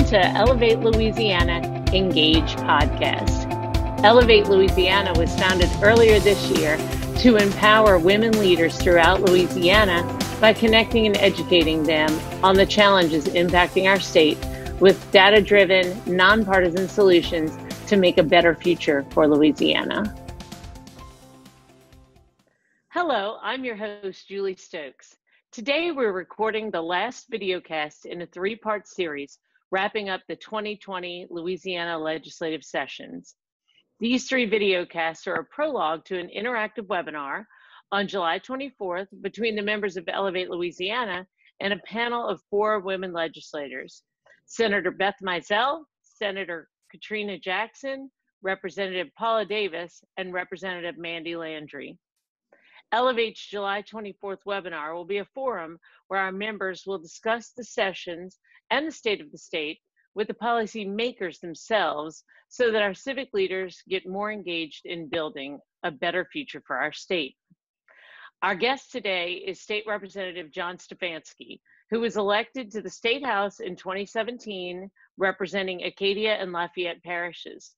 to Elevate Louisiana Engage podcast. Elevate Louisiana was founded earlier this year to empower women leaders throughout Louisiana by connecting and educating them on the challenges impacting our state with data-driven, nonpartisan solutions to make a better future for Louisiana. Hello, I'm your host, Julie Stokes. Today, we're recording the last videocast in a three-part series, wrapping up the 2020 Louisiana legislative sessions. These three videocasts are a prologue to an interactive webinar on July 24th between the members of Elevate Louisiana and a panel of 4 women legislators: Senator Beth Mizell, Senator Katrina Jackson, Representative Paula Davis, and Representative Mandy Landry. Elevate's July 24th webinar will be a forum where our members will discuss the sessions and the state of the state with the policy makers themselves so that our civic leaders get more engaged in building a better future for our state. Our guest today is State Representative John Stefanski, who was elected to the State House in 2017, representing Acadia and Lafayette parishes.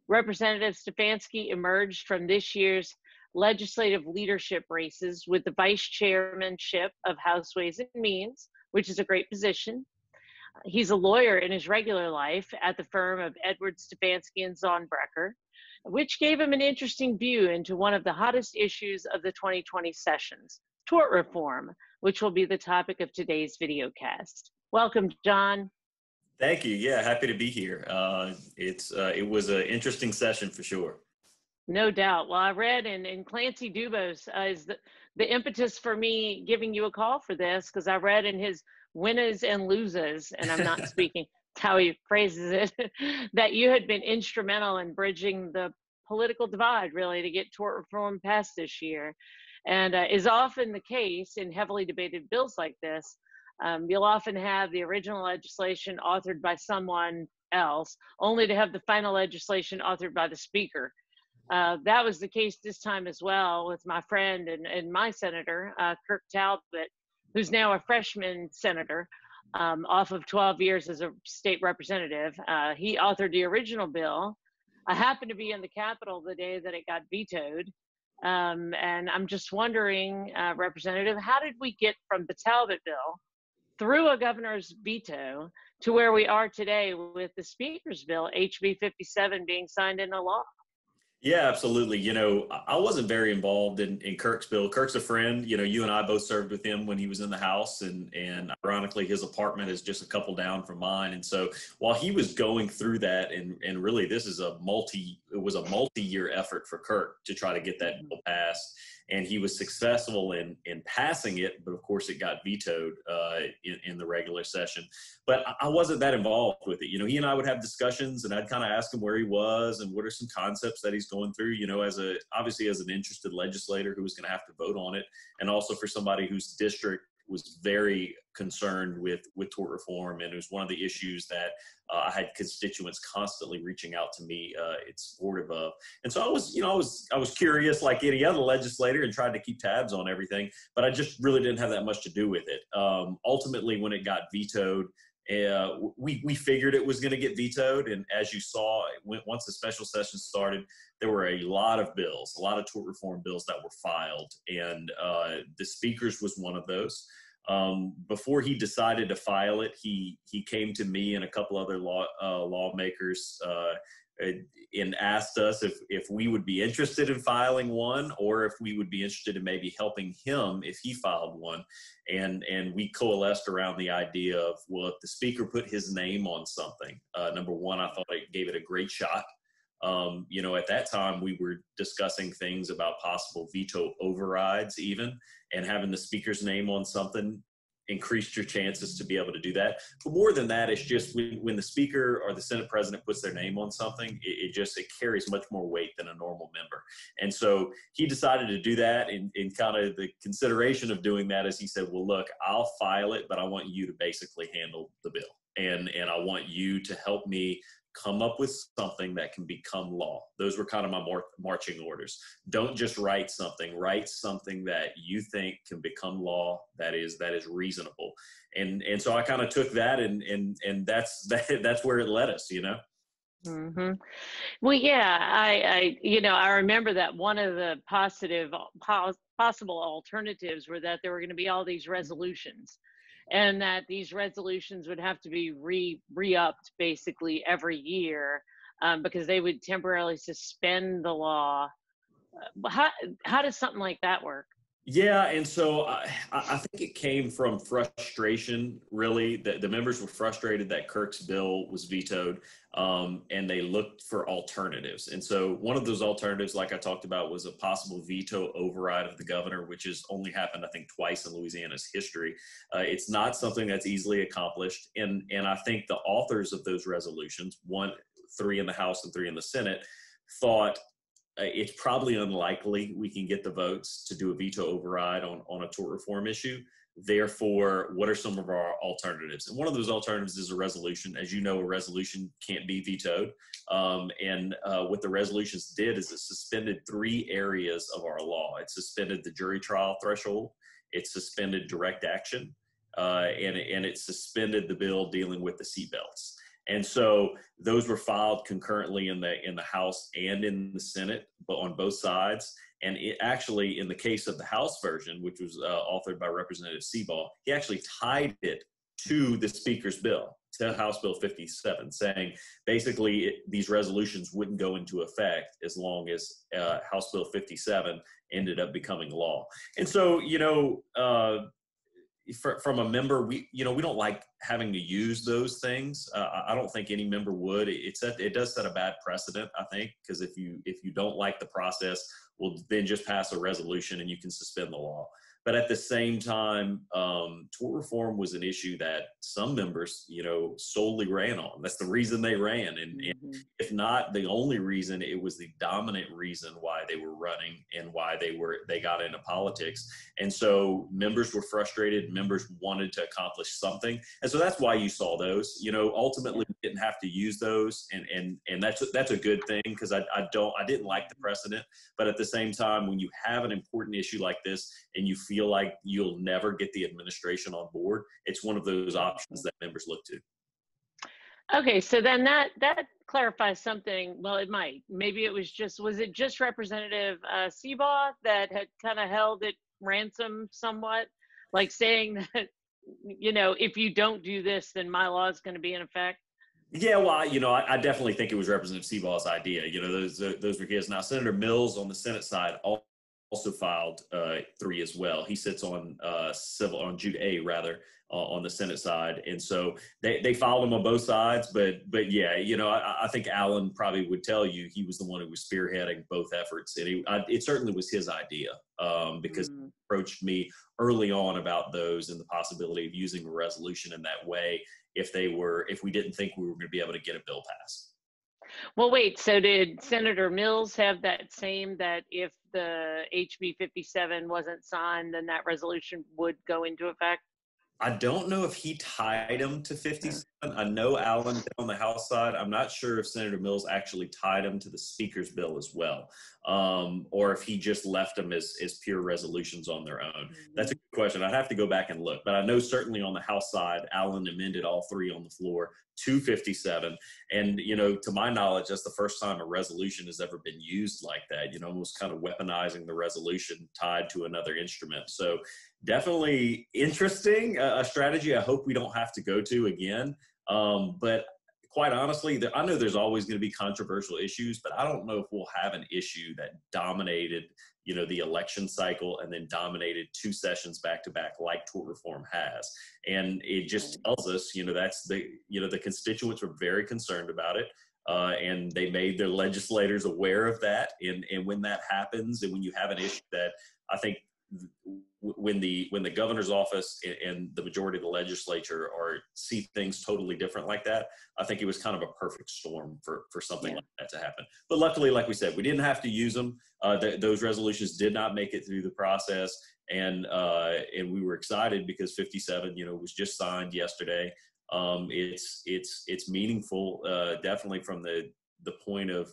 Representative Stefanski emerged from this year's legislative leadership races with the vice chairmanship of House Ways and Means, which is a great position. He's a lawyer in his regular life at the firm of Edward Stefanski and Zonbrecker, which gave him an interesting view into one of the hottest issues of the 2020 sessions, tort reform, which will be the topic of today's videocast. Welcome, John. Thank you. Yeah, happy to be here. It was an interesting session for sure. No doubt. Well, I read, and Clancy Dubose is the impetus for me giving you a call for this, because I read in his winners and losers, and I'm not speaking how he phrases it, that you had been instrumental in bridging the political divide, really, to get tort reform passed this year. And is often the case in heavily debated bills like this. You'll often have the original legislation authored by someone else, only to have the final legislation authored by the speaker. That was the case this time as well with my friend and my senator, Kirk Talbot, who's now a freshman senator off of 12 years as a state representative. He authored the original bill. I happened to be in the Capitol the day that it got vetoed. And I'm just wondering, Representative, how did we get from the Talbot bill through a governor's veto to where we are today with the speaker's bill, HB 57, being signed into law? Yeah, absolutely. You know, I wasn't very involved in Kirk's bill. Kirk's a friend. You know, you and I both served with him when he was in the House, and ironically, his apartment is just a couple down from mine. And so while he was going through that, and really this is it was a multi-year effort for Kirk to try to get that bill passed. And he was successful in passing it, but of course it got vetoed in the regular session. But I wasn't that involved with it. You know, he and I would have discussions, and I'd kind of ask him where he was and what are some concepts that he's going through. You know, obviously as an interested legislator who was going to have to vote on it, and also for somebody whose district was very concerned with tort reform, and it was one of the issues that I had constituents constantly reaching out to me it's supportive of. And so I was curious like any other legislator and tried to keep tabs on everything, but I just really didn't have that much to do with it. Ultimately, when it got vetoed, we figured it was going to get vetoed, and as you saw, once the special session started, there were a lot of tort reform bills that were filed, and the speaker's was one of those. Before he decided to file it, he came to me and a couple other lawmakers and asked us if we would be interested in filing one, or if we would be interested in maybe helping him if he filed one. And we coalesced around the idea of, well, if the speaker put his name on something, number one, I thought it gave it a great shot. You know, at that time, we were discussing things about possible veto overrides even, and having the speaker's name on something increased your chances to be able to do that. But more than that, it's just when the speaker or the Senate president puts their name on something, it carries much more weight than a normal member. And so he decided to do that, in kind of the consideration of doing that is he said, well, look, I'll file it, but I want you to basically handle the bill. And I want you to help me come up with something that can become law. Those were kind of my marching orders. Don't just write something that you think can become law, that is reasonable. And so I kind of took that and that's where it led us, you know? Mm-hmm. Well, yeah, I remember that one of the possible alternatives were that there were going to be all these resolutions, and that these resolutions would have to be re-upped basically every year, because they would temporarily suspend the law. How does something like that work? Yeah, and so I think it came from frustration, really. The members were frustrated that Kirk's bill was vetoed, and they looked for alternatives. And so one of those alternatives, like I talked about, was a possible veto override of the governor, which has only happened, I think, twice in Louisiana's history. It's not something that's easily accomplished. And I think the authors of those resolutions, 3 in the House and 3 in the Senate, thought it's probably unlikely we can get the votes to do a veto override on a tort reform issue. Therefore, what are some of our alternatives? And one of those alternatives is a resolution. As you know, a resolution can't be vetoed. And what the resolutions did is it suspended 3 areas of our law. It suspended the jury trial threshold. It suspended direct action. And it suspended the bill dealing with the seatbelts. And so those were filed concurrently in the House and in the Senate, but on both sides. And it actually, in the case of the House version, which was authored by Representative Seabaugh, he actually tied it to the Speaker's bill, to House Bill 57, saying basically these resolutions wouldn't go into effect as long as House Bill 57 ended up becoming law. And so, from a member, we don't like having to use those things. I don't think any member would. It does set a bad precedent, I think, because if you don't like the process, we'll then just pass a resolution and you can suspend the law. But at the same time, tort reform was an issue that some members, solely ran on. That's the reason they ran. And if not the only reason, it was the dominant reason why they were running and why they got into politics. And so members were frustrated. Members wanted to accomplish something. And so that's why you saw those. Ultimately, we didn't have to use those. And that's a good thing, because I didn't like the precedent. But at the same time, when you have an important issue like this and you feel like you'll never get the administration on board, it's one of those options that members look to. Okay, so then that clarifies something. Well, it might. Maybe was it just Representative Seabaugh that had kind of held it ransom somewhat, like saying that, if you don't do this, then my law is going to be in effect? Yeah, well, I definitely think it was Representative Seabaugh's idea. Those were his. Now, Senator Mills on the Senate side also filed 3 as well. He sits on on Jude A rather on the Senate side, and so they filed him on both sides. But yeah, I think Alan probably would tell you he was the one who was spearheading both efforts, and it certainly was his idea, because he approached me early on about those and the possibility of using a resolution in that way if we didn't think we were going to be able to get a bill passed. Well, wait, so did Senator Mills have that same, that if the HB 57 wasn't signed, then that resolution would go into effect? I don't know if he tied him to 57. I know Alan did on the House side. I'm not sure if Senator Mills actually tied him to the Speaker's bill as well, or if he just left them as pure resolutions on their own. That's a good question. I'd have to go back and look. But I know certainly on the House side, Alan amended all 3 on the floor to 57. And, to my knowledge, that's the first time a resolution has ever been used like that, almost kind of weaponizing the resolution tied to another instrument. So definitely interesting, a strategy I hope we don't have to go to again. But quite honestly, I know there's always going to be controversial issues, but I don't know if we'll have an issue that dominated, the election cycle and then dominated 2 sessions back to back like tort reform has. And it just tells us, that's the constituents were very concerned about it. And they made their legislators aware of that. And when that happens, and when you have an issue that I think when the governor's office and the majority of the legislature see things totally different like that, I think it was kind of a perfect storm for something like that to happen. But luckily, like we said, we didn't have to use them. Those resolutions did not make it through the process, and we were excited because 57, was just signed yesterday. It's meaningful, definitely from the point of,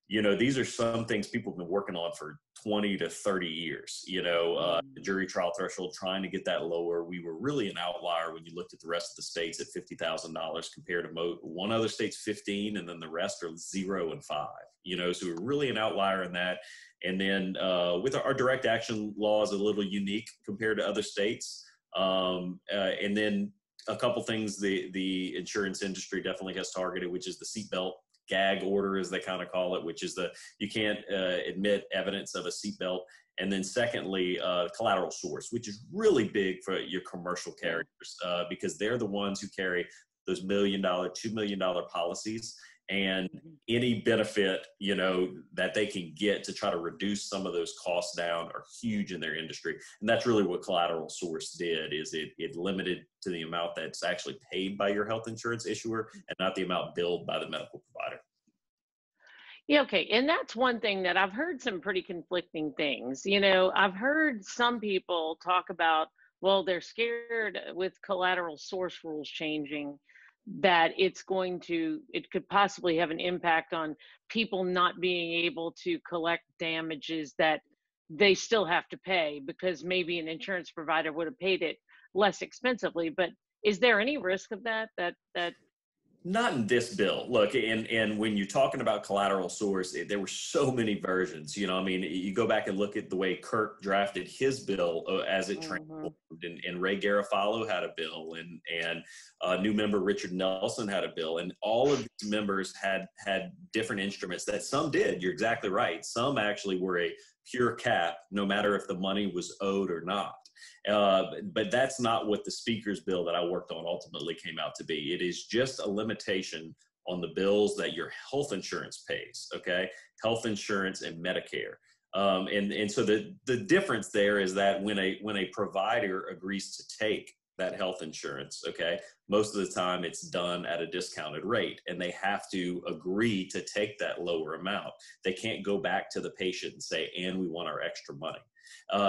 these are some things people have been working on for 20 to 30 years, the jury trial threshold, trying to get that lower. We were really an outlier when you looked at the rest of the states at $50,000 compared to one other state's 15, and then the rest are 0 and 5, so we're really an outlier in that. And then with our direct action law is a little unique compared to other states. And then a couple things the insurance industry definitely has targeted, which is the seatbelt gag order, as they kind of call it, which is you can't admit evidence of a seatbelt. And then secondly, collateral source, which is really big for your commercial carriers, because they're the ones who carry those $1 million, $2 million policies. And any benefit, that they can get to try to reduce some of those costs down are huge in their industry. And that's really what collateral source did, is it limited to the amount that's actually paid by your health insurance issuer and not the amount billed by the medical provider. Yeah, okay. And that's one thing that I've heard some pretty conflicting things. I've heard some people talk about, well, they're scared with collateral source rules changing, that it could possibly have an impact on people not being able to collect damages that they still have to pay, because maybe an insurance provider would have paid it less expensively. But is there any risk of that? Not in this bill. Look, and when you're talking about collateral source, there were so many versions. You go back and look at the way Kirk drafted his bill as it transformed, and Ray Garofalo had a bill, and new member Richard Nelson had a bill, and all of these members had different instruments that some did. You're exactly right. Some actually were a pure cap, no matter if the money was owed or not. But that's not what the speaker's bill that I worked on ultimately came out to be. It is just a limitation on the bills that your health insurance pays, okay? Health insurance and Medicare. And so the difference there is that when a provider agrees to take that health insurance, okay, most of the time it's done at a discounted rate, and they have to agree to take that lower amount. They can't go back to the patient and say, and we want our extra money.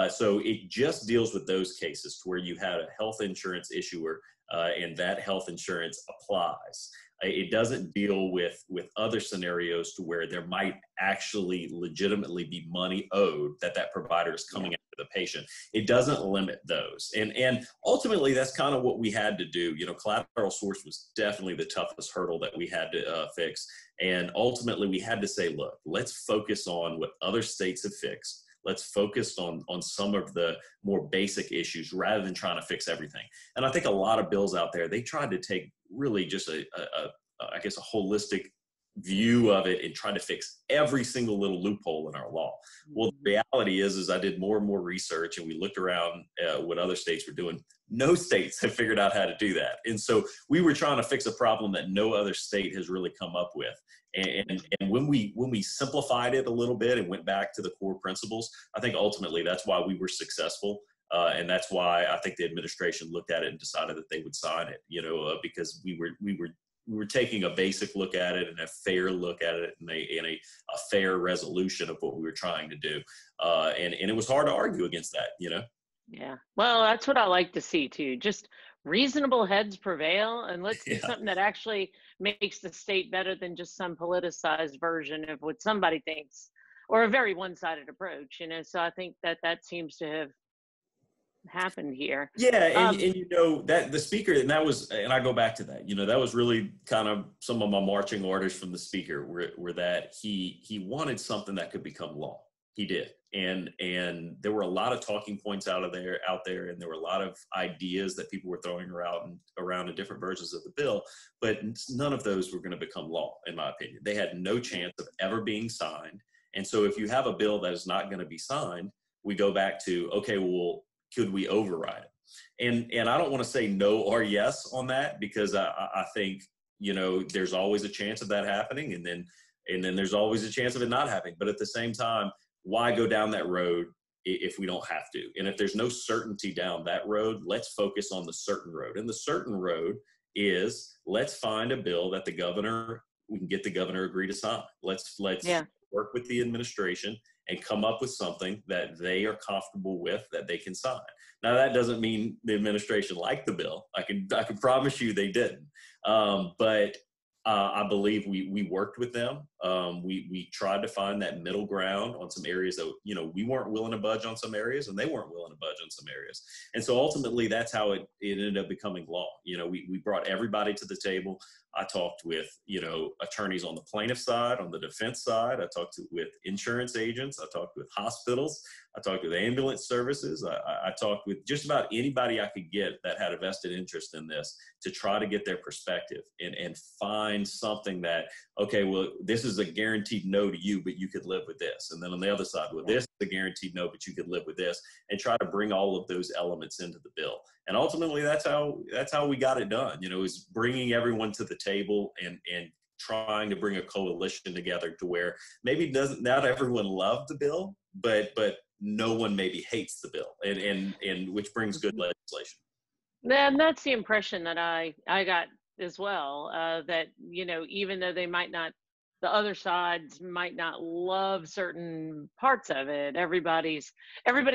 So it just deals with those cases to where you had a health insurance issuer and that health insurance applies. It doesn't deal with other scenarios to where there might actually legitimately be money owed that provider is coming after the patient. It doesn't limit those. And ultimately, that's kind of what we had to do. Collateral source was definitely the toughest hurdle that we had to fix. And ultimately, we had to say, look, let's focus on what other states have fixed. Let's focus on some of the more basic issues rather than trying to fix everything. And I think a lot of bills out there, they tried to take really just a holistic view of it and try to fix every single little loophole in our law. Well, the reality is I did more and more research, and we looked around what other states were doing. No states have figured out how to do that. And so we were trying to fix a problem that no other state has really come up with. And when we simplified it a little bit and went back to the core principles, I think ultimately that's why we were successful. And that's why I think the administration looked at it and decided that they would sign it, because we were taking a basic look at it and a fair look at it and a fair resolution of what we were trying to do. And it was hard to argue against that, Yeah. Well, that's what I like to see too. Just reasonable heads prevail, and let's do something that actually makes the state better than just some politicized version of what somebody thinks, or a very one-sided approach, So I think that seems to have happened here. Yeah, and that the speaker, and I go back to that, that was really kind of some of my marching orders from the speaker were that he wanted something that could become law. He did. And there were a lot of talking points out there, and there were a lot of ideas that people were throwing around in different versions of the bill, but none of those were going to become law, in my opinion. They had no chance of ever being signed. And so if you have a bill that is not going to be signed, we go back to, okay, well, could we override it? And I don't want to say no or yes on that, because I think, there's always a chance of that happening, and then there's always a chance of it not happening. But at the same time, why go down that road if we don't have to? And if there's no certainty down that road, let's focus on the certain road. And the certain road is, let's find a bill that we can get the governor agree to sign. Let's work with the administration and come up with something that they are comfortable with, that they can sign. Now, that doesn't mean the administration liked the bill. I can promise you they didn't. But I believe we worked with them. We tried to find that middle ground on some areas that, we weren't willing to budge on some areas, and they weren't willing to budge on some areas. And so ultimately, that's how it ended up becoming law. We brought everybody to the table. I talked with, attorneys on the plaintiff side, on the defense side. I talked with insurance agents. I talked with hospitals. I talked with ambulance services. I talked with just about anybody I could get that had a vested interest in this to try to get their perspective and find something that, okay, well, this is a guaranteed no to you, but you could live with this. And then on the other side, well, this is a guaranteed no, but you could live with this, and try to bring all of those elements into the bill. And ultimately, that's how we got it done. Is bringing everyone to the table and trying to bring a coalition together to where maybe not everyone loved the bill, but no one maybe hates the bill, and which brings good legislation. And that's the impression that I got as well, that, even though the other sides might not love certain parts of it, everybody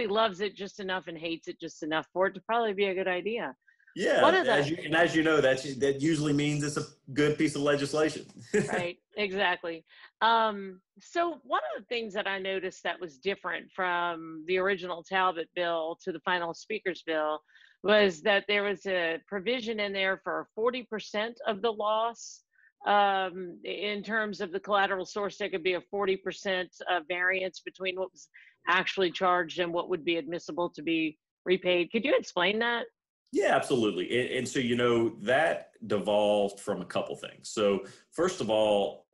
loves it just enough and hates it just enough for it to probably be a good idea. Yeah, as you know, that usually means it's a good piece of legislation. Right, exactly. So one of the things that I noticed that was different from the original Talbot bill to the final speaker's bill was that there was a provision in there for 40% of the loss. In terms of the collateral source, there could be a 40% variance between what was actually charged and what would be admissible to be repaid. Could you explain that? Yeah, absolutely. And so, that devolved from a couple things. So first of all,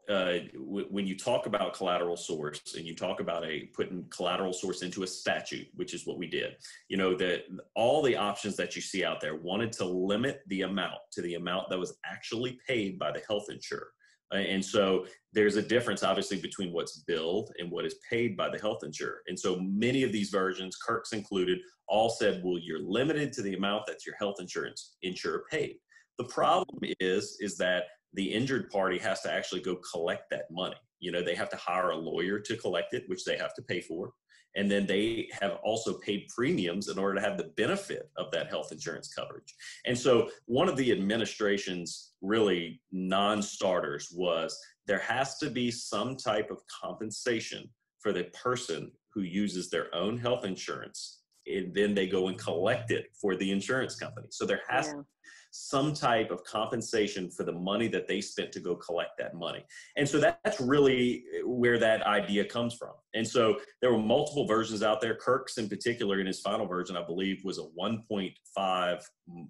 when you talk about collateral source and you talk about putting collateral source into a statute, which is what we did, that all the options that you see out there wanted to limit the amount to the amount that was actually paid by the health insurer. And so there's a difference, obviously, between what's billed and what is paid by the health insurer. And so many of these versions, Kirk's included, all said, well, you're limited to the amount that your health insurance insurer paid. The problem is that the injured party has to actually go collect that money. They have to hire a lawyer to collect it, which they have to pay for. And then they have also paid premiums in order to have the benefit of that health insurance coverage. And so one of the administration's really non-starters was there has to be some type of compensation for the person who uses their own health insurance, and then they go and collect it for the insurance company. So there has to be some type of compensation for the money that they spent to go collect that money. And so that's really where that idea comes from. And so there were multiple versions out there. Kirk's in particular, in his final version, I believe, was a 1.5,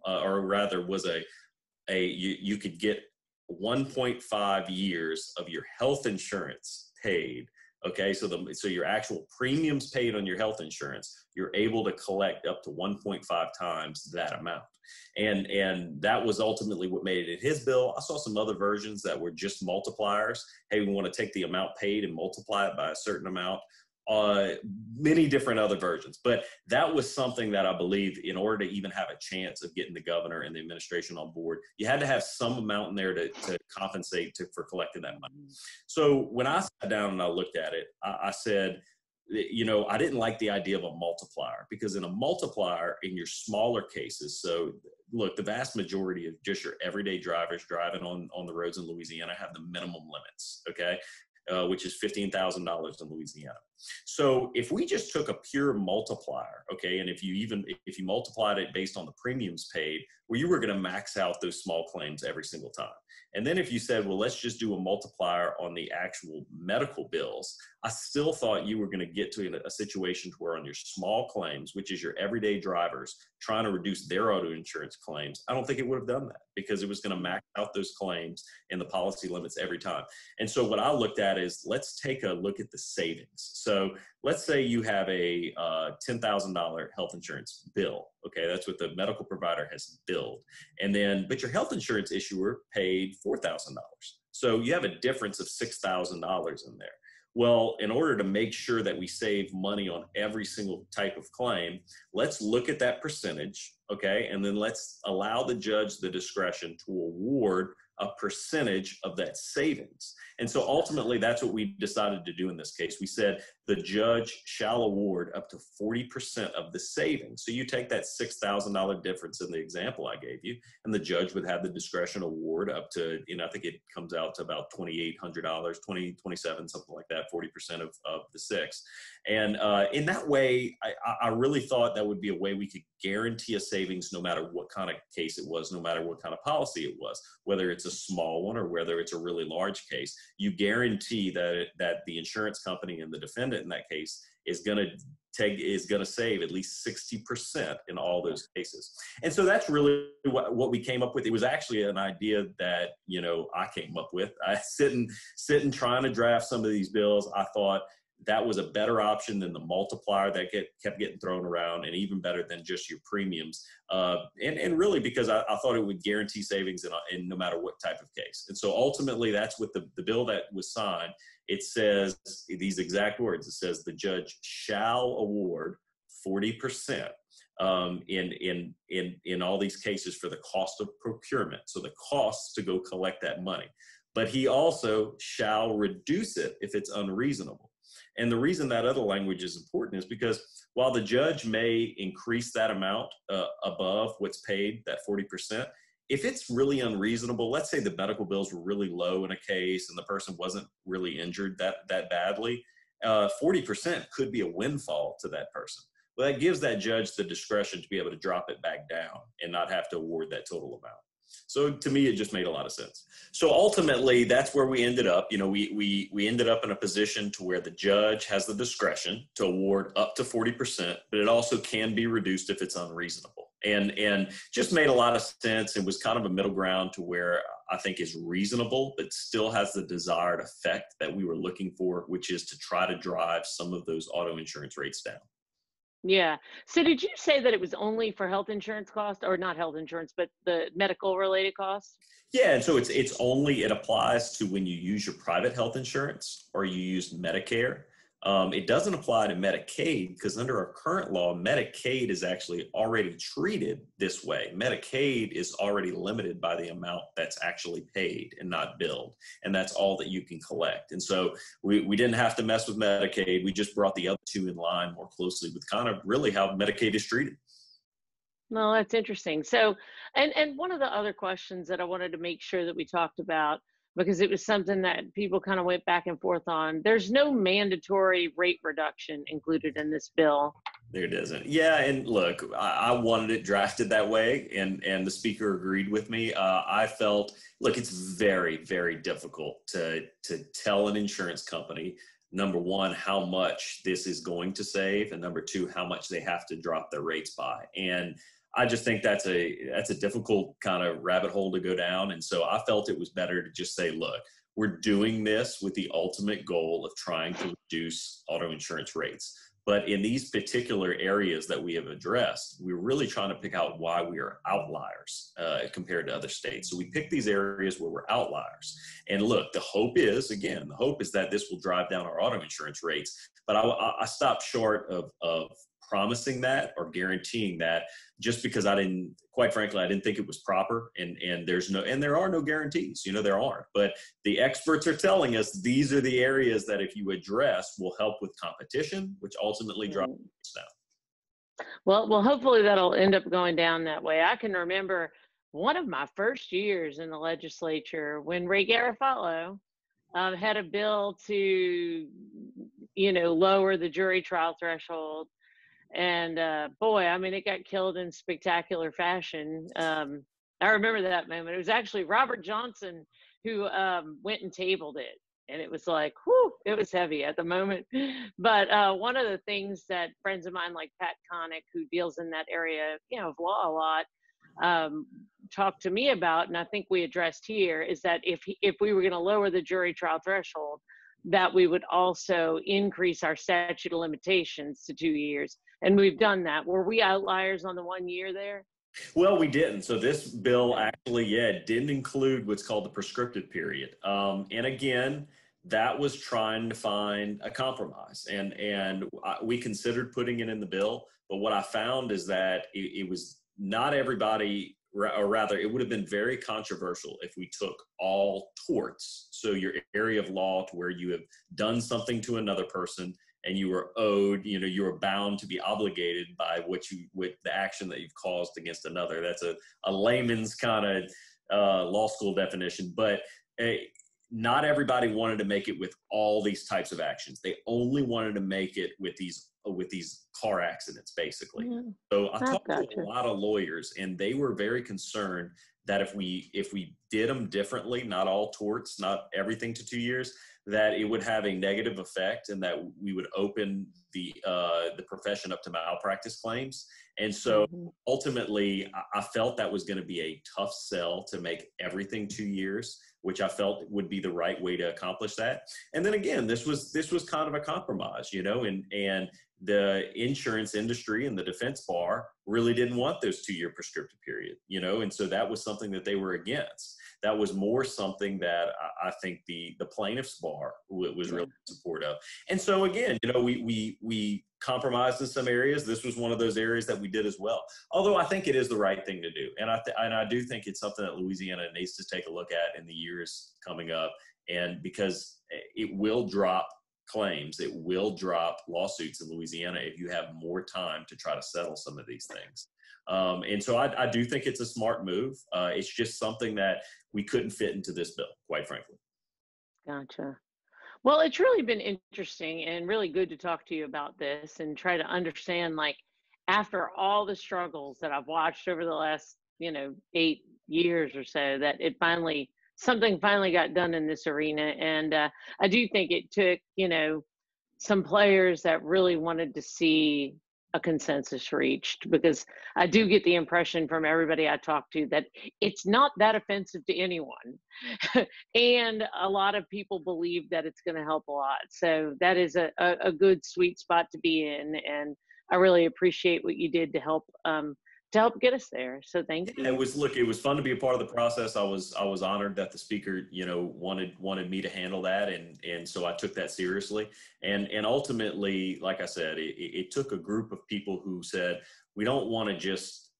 or rather was you could get 1.5 years of your health insurance paid. Okay, so your actual premiums paid on your health insurance, you're able to collect up to 1.5 times that amount. And that was ultimately what made it in his bill. I saw some other versions that were just multipliers. Hey, we want to take the amount paid and multiply it by a certain amount. Many different other versions. But that was something that I believe, in order to even have a chance of getting the governor and the administration on board, you had to have some amount in there to compensate for collecting that money. So when I sat down and I looked at it, I said, I didn't like the idea of a multiplier, because in a multiplier, in your smaller cases, so look, the vast majority of just your everyday drivers driving on the roads in Louisiana have the minimum limits, okay, which is $15,000 in Louisiana. So if we just took a pure multiplier, okay, and if you multiplied it based on the premiums paid, where you were going to max out those small claims every single time. And then if you said, well, let's just do a multiplier on the actual medical bills, I still thought you were going to get to a situation where on your small claims, which is your everyday drivers trying to reduce their auto insurance claims, I don't think it would have done that, because it was going to max out those claims and the policy limits every time. And so what I looked at is, let's take a look at the savings. So let's say you have a $10,000 health insurance bill. Okay, that's what the medical provider has billed. But your health insurance issuer paid $4,000. So you have a difference of $6,000 in there. Well, in order to make sure that we save money on every single type of claim, let's look at that percentage, okay? And then let's allow the judge the discretion to award a percentage of that savings. And so ultimately, that's what we decided to do in this case. We said the judge shall award up to 40% of the savings. So you take that $6,000 difference in the example I gave you, and the judge would have the discretion award up to, I think it comes out to about $2,800, 27, something like that, 40% of the six. And in that way, I really thought that would be a way we could guarantee a savings no matter what kind of case it was, no matter what kind of policy it was, whether it's a small one or whether it's a really large case. You guarantee that the insurance company and the defendant in that case is going to save at least 60% in all those cases. And so that's really what we came up with. It was actually an idea that, I came up with. I sitting trying to draft some of these bills. I thought that was a better option than the multiplier that kept getting thrown around, and even better than just your premiums. And really because I thought it would guarantee savings in no matter what type of case. And so ultimately, that's what the bill that was signed. It says these exact words. It says the judge shall award 40% in all these cases for the cost of procurement. So the costs to go collect that money. But he also shall reduce it if it's unreasonable. And the reason that other language is important is because while the judge may increase that amount above what's paid, that 40%, if it's really unreasonable, let's say the medical bills were really low in a case and the person wasn't really injured that badly, 40% could be a windfall to that person. Well, that gives that judge the discretion to be able to drop it back down and not have to award that total amount. So to me, it just made a lot of sense. So ultimately, that's where we ended up. We ended up in a position to where the judge has the discretion to award up to 40%, but it also can be reduced if it's unreasonable. And just made a lot of sense. It was kind of a middle ground to where I think is reasonable, but still has the desired effect that we were looking for, which is to try to drive some of those auto insurance rates down. Yeah. So did you say that it was only for health insurance costs, or not health insurance, but the medical related costs? Yeah, and so it applies to when you use your private health insurance or you use Medicare. It doesn't apply to Medicaid because under our current law, Medicaid is actually already treated this way. Medicaid is already limited by the amount that's actually paid and not billed, and that's all that you can collect. And so we didn't have to mess with Medicaid. We just brought the other two in line more closely with kind of really how Medicaid is treated. No, that's interesting. So, and one of the other questions that I wanted to make sure that we talked about, because it was something that people kind of went back and forth on. There's no mandatory rate reduction included in this bill. There it isn't. Yeah, and look, I wanted it drafted that way, and the speaker agreed with me. I felt, look, it's very, very difficult to tell an insurance company, number one, how much this is going to save, and number two, how much they have to drop their rates by. And I just think that's a difficult kind of rabbit hole to go down. And so I felt it was better to just say, look, we're doing this with the ultimate goal of trying to reduce auto insurance rates. But in these particular areas that we have addressed, we're really trying to pick out why we are outliers compared to other states. So we pick these areas where we're outliers. And look, the hope is that this will drive down our auto insurance rates. But I stopped short of promising that or guaranteeing that, just because quite frankly, I didn't think it was proper. And there are no guarantees, there aren't, but the experts are telling us these are the areas that if you address will help with competition, which ultimately drives rates down. Well, hopefully that'll end up going down that way. I can remember one of my first years in the legislature when Ray Garofalo had a bill to, lower the jury trial threshold. And boy, I mean, it got killed in spectacular fashion. I remember that moment. It was actually Robert Johnson who went and tabled it. And it was like, whew, it was heavy at the moment. But one of the things that friends of mine like Pat Connick, who deals in that area, of law a lot, talked to me about, and I think we addressed here, is that if we were going to lower the jury trial threshold, that we would also increase our statute of limitations to 2 years. And we've done that. Were we outliers on the 1 year there? Well, we didn't. So this bill actually, didn't include what's called the prescriptive period. And again, that was trying to find a compromise. And we considered putting it in the bill. But what I found is that it was not everybody or rather, it would have been very controversial if we took all torts, so your area of law to where you have done something to another person and you were owed, you were bound to be obligated by with the action that you've caused against another. That's a layman's kind of law school definition, but not everybody wanted to make it with all these types of actions. They only wanted to make it with these car accidents, basically. Mm, So I I've talked to gotcha. a lot of lawyers, and they were very concerned that if we did them differently, not all torts, not everything to 2 years, that it would have a negative effect, and that we would open the profession up to malpractice claims. And so Hmm. ultimately, I felt that was going to be a tough sell to make everything 2 years, which I felt would be the right way to accomplish that. And then again, this was kind of a compromise, and the insurance industry and the defense bar really didn't want those 2 year prescriptive period, and so that was something that they were against. That was more something that I think the plaintiffs bar was really in support of. And so again, we compromised in some areas. This was one of those areas that we did as well. Although I think it is the right thing to do, and I do think it's something that Louisiana needs to take a look at in the years coming up, and because it will drop claims, it will drop lawsuits in Louisiana if you have more time to try to settle some of these things. And so I do think it's a smart move. It's just something that we couldn't fit into this bill, quite frankly. Gotcha. Well, it's really been interesting and really good to talk to you about this and try to understand, like, after all the struggles that I've watched over the last, 8 years or so, that something finally got done in this arena. And I do think it took, some players that really wanted to see a consensus reached, because I do get the impression from everybody I talk to that it's not that offensive to anyone. And a lot of people believe that it's going to help a lot. So that is a good sweet spot to be in. And I really appreciate what you did to help get us there. So thank It you. was it was fun to be a part of the process. I was honored that the speaker, wanted me to handle that, and so I took that seriously. And ultimately, like I said, it took a group of people who said, we don't want to just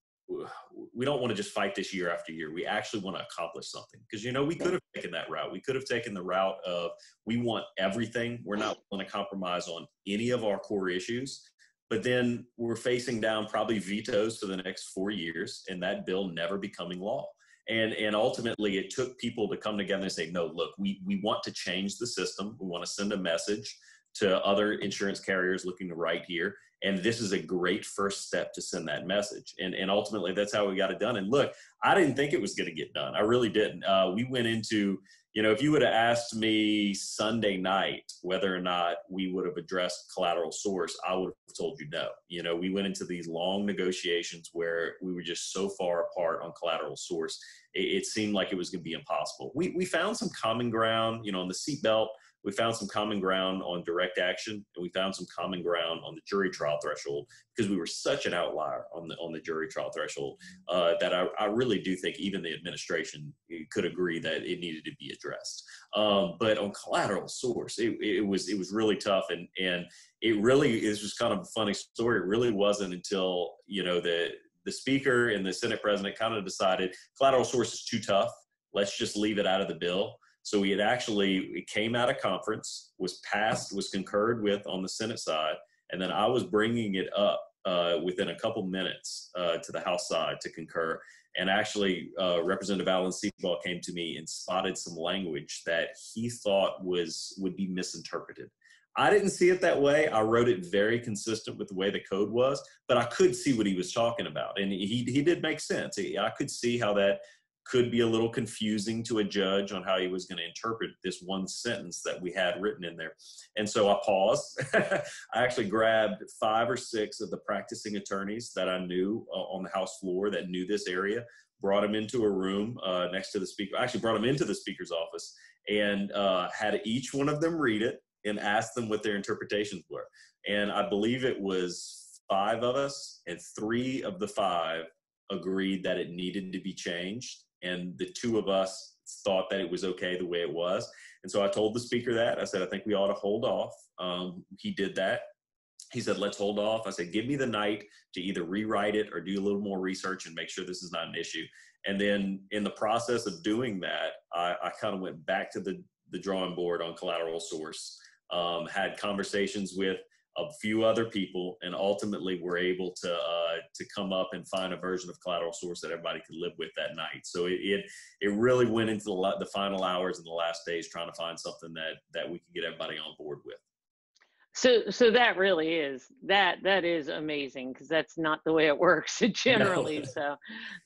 fight this year after year. We actually want to accomplish something, because we could have taken that route. We could have taken the route of, we want everything. We're not going to compromise on any of our core issues. But then we're facing down probably vetoes for the next 4 years, and that bill never becoming law. And ultimately, it took people to come together and say, no, look, we want to change the system. We want to send a message to other insurance carriers looking to write here. And this is a great first step to send that message. And ultimately, that's how we got it done. And look, I didn't think it was going to get done. I really didn't. We went into, if you would have asked me Sunday night whether or not we would have addressed collateral source, I would have told you no. We went into these long negotiations where we were just so far apart on collateral source. It seemed like it was going to be impossible. We found some common ground, on the seatbelt. We found some common ground on direct action, and we found some common ground on the jury trial threshold, because we were such an outlier on the jury trial threshold that I really do think even the administration could agree that it needed to be addressed. But on collateral source, it was really tough, and it really is just kind of a funny story. It really wasn't until the speaker and the Senate president kind of decided collateral source is too tough. Let's just leave it out of the bill. So it came out of conference, was passed, was concurred with on the Senate side, and then I was bringing it up within a couple minutes to the House side to concur. And actually, Representative Alan Seaball came to me and spotted some language that he thought would be misinterpreted. I didn't see it that way. I wrote it very consistent with the way the code was, but I could see what he was talking about, and he did make sense. I could see how that could be a little confusing to a judge on how he was going to interpret this one sentence that we had written in there. And so I paused. I actually grabbed 5 or 6 of the practicing attorneys that I knew on the House floor that knew this area, brought them into a room next to the speaker. I actually brought them into the speaker's office and had each one of them read it and asked them what their interpretations were. And I believe it was 5 of us, and 3 of the 5 agreed that it needed to be changed. And the 2 of us thought that it was okay the way it was. And so I told the speaker that. I said, I think we ought to hold off. He did that. He said, let's hold off. I said, give me the night to either rewrite it or do a little more research and make sure this is not an issue. And then in the process of doing that, I kind of went back to the drawing board on collateral source, had conversations with a few other people, and ultimately were able to come up and find a version of collateral source that everybody could live with that night. So it really went into the final hours and the last days trying to find something that we could get everybody on board with. So that really is that is amazing, because that's not the way it works generally. No. So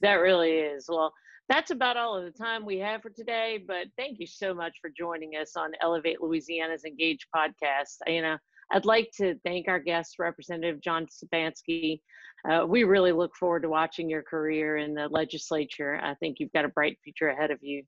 that really is. Well, that's about all of the time we have for today, but thank you so much for joining us on Elevate Louisiana's Engage podcast. I'd like to thank our guest, Representative John Stefanski. We really look forward to watching your career in the legislature. I think you've got a bright future ahead of you.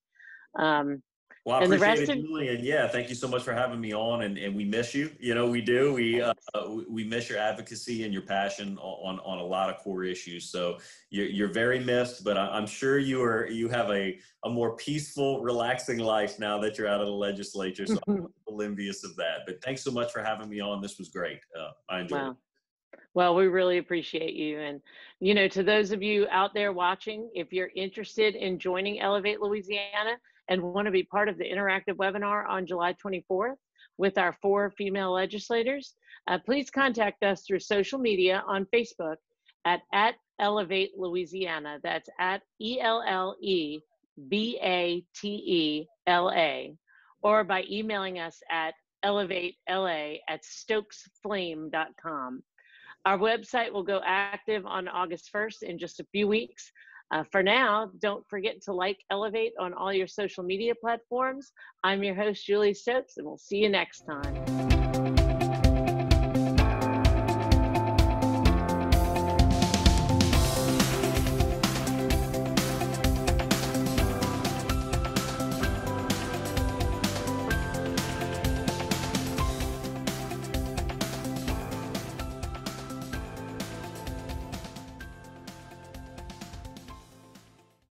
Well, I And the appreciate rest it, of Julie, and yeah, thank you so much for having me on. And we miss you. We do. We miss your advocacy and your passion on a lot of core issues. So you're very missed, but I'm sure you have a more peaceful, relaxing life now that you're out of the legislature. So I'm a little envious of that. But thanks so much for having me on. This was great. I enjoyed it. Well, we really appreciate you. And, to those of you out there watching, if you're interested in joining Elevate Louisiana and want to be part of the interactive webinar on July 24th with our 4 female legislators, please contact us through social media on Facebook at Elevate Louisiana. That's at ELLEBATELA, or by emailing us at elevatela@stokesflame.com. Our website will go active on August 1st in just a few weeks. For now, don't forget to like Elevate on all your social media platforms. I'm your host, Julie Stokes, and we'll see you next time.